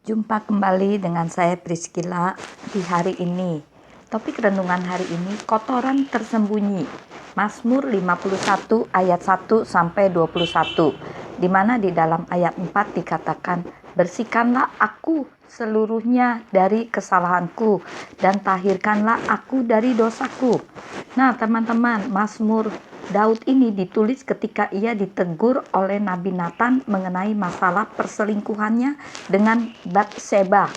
Jumpa kembali dengan saya Priscilla di hari ini. Topik renungan hari ini, kotoran tersembunyi. Mazmur 51 ayat 1 sampai 21. Di mana di dalam ayat 4 dikatakan, "Bersihkanlah aku seluruhnya dari kesalahanku dan tahirkanlah aku dari dosaku." Nah, teman-teman, Mazmur Daud ini ditulis ketika ia ditegur oleh Nabi Nathan mengenai masalah perselingkuhannya dengan Batseba.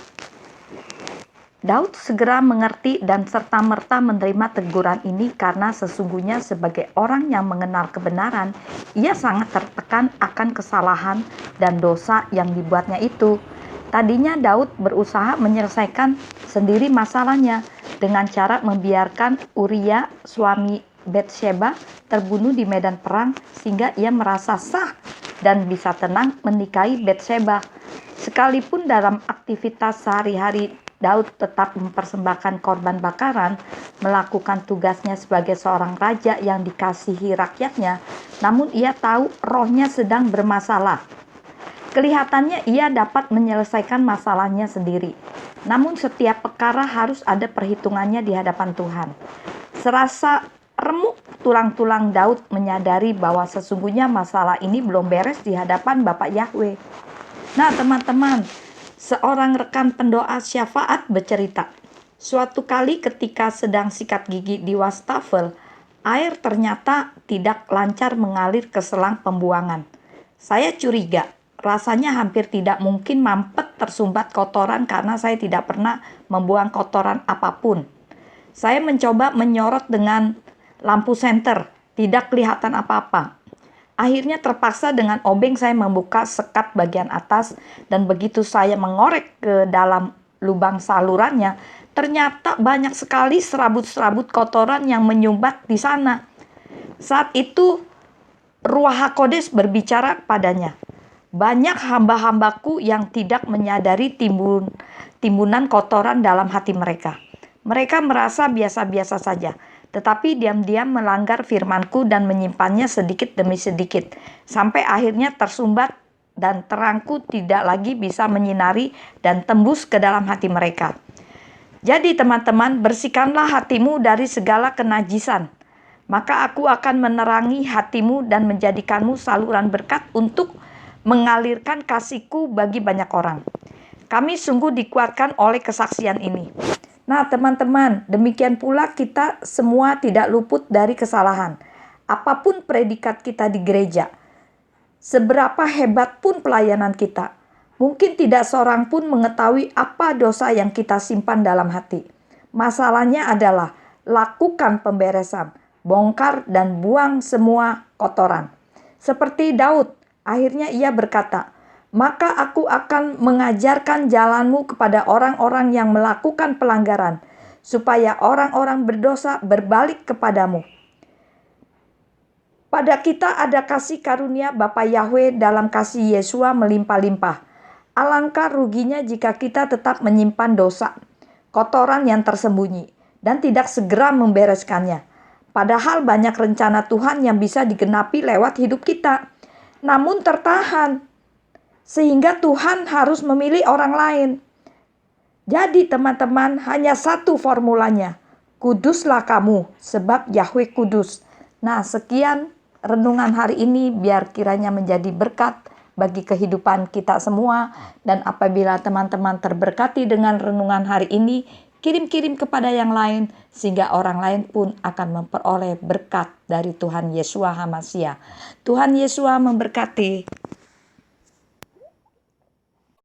Daud segera mengerti dan serta-merta menerima teguran ini karena sesungguhnya sebagai orang yang mengenal kebenaran, ia sangat tertekan akan kesalahan dan dosa yang dibuatnya itu. Tadinya Daud berusaha menyelesaikan sendiri masalahnya dengan cara membiarkan Uria, suami Batseba, terbunuh di medan perang sehingga ia merasa sah dan bisa tenang menikahi Batseba. Sekalipun dalam aktivitas sehari-hari Daud tetap mempersembahkan korban bakaran, melakukan tugasnya sebagai seorang raja yang dikasihi rakyatnya, namun ia tahu rohnya sedang bermasalah. Kelihatannya ia dapat menyelesaikan masalahnya sendiri, namun setiap perkara harus ada perhitungannya di hadapan Tuhan. Serasa remuk tulang-tulang Daud menyadari bahwa sesungguhnya masalah ini belum beres di hadapan Bapa Yahweh. Nah, teman-teman, seorang rekan pendoa syafaat bercerita, suatu kali ketika sedang sikat gigi di wastafel, air ternyata tidak lancar mengalir ke selang pembuangan. Saya curiga, rasanya hampir tidak mungkin mampet tersumbat kotoran karena saya tidak pernah membuang kotoran apapun. Saya mencoba menyorot dengan lampu senter, tidak kelihatan apa-apa. Akhirnya terpaksa dengan obeng saya membuka sekat bagian atas dan begitu saya mengorek ke dalam lubang salurannya, ternyata banyak sekali serabut-serabut kotoran yang menyumbat di sana. Saat itu Ruach HaKodes berbicara padanya. Banyak hamba-hambaku yang tidak menyadari timbunan kotoran dalam hati mereka. Mereka merasa biasa-biasa saja, tetapi diam-diam melanggar firmanku dan menyimpannya sedikit demi sedikit, sampai akhirnya tersumbat dan terangku tidak lagi bisa menyinari dan tembus ke dalam hati mereka. Jadi teman-teman, bersihkanlah hatimu dari segala kenajisan, maka aku akan menerangi hatimu dan menjadikanmu saluran berkat untuk mengalirkan kasihku bagi banyak orang. Kami sungguh dikuatkan oleh kesaksian ini. Nah, teman-teman, demikian pula kita semua tidak luput dari kesalahan. Apapun predikat kita di gereja, seberapa hebat pun pelayanan kita, mungkin tidak seorang pun mengetahui apa dosa yang kita simpan dalam hati. Masalahnya adalah lakukan pemberesan, bongkar dan buang semua kotoran. Seperti Daud, akhirnya ia berkata, "Maka aku akan mengajarkan jalanmu kepada orang-orang yang melakukan pelanggaran, supaya orang-orang berdosa berbalik kepadamu." Pada kita ada kasih karunia Bapa Yahweh dalam kasih Yesua melimpah-limpah. Alangkah ruginya jika kita tetap menyimpan dosa, kotoran yang tersembunyi, dan tidak segera membereskannya. Padahal banyak rencana Tuhan yang bisa digenapi lewat hidup kita, namun tertahan, sehingga Tuhan harus memilih orang lain. Jadi teman-teman, hanya satu formulanya. Kuduslah kamu, sebab Yahweh kudus. Nah, sekian renungan hari ini, biar kiranya menjadi berkat bagi kehidupan kita semua. Dan apabila teman-teman terberkati dengan renungan hari ini, kirim-kirim kepada yang lain, sehingga orang lain pun akan memperoleh berkat dari Tuhan Yesua HaMasiah. Tuhan Yesua memberkati.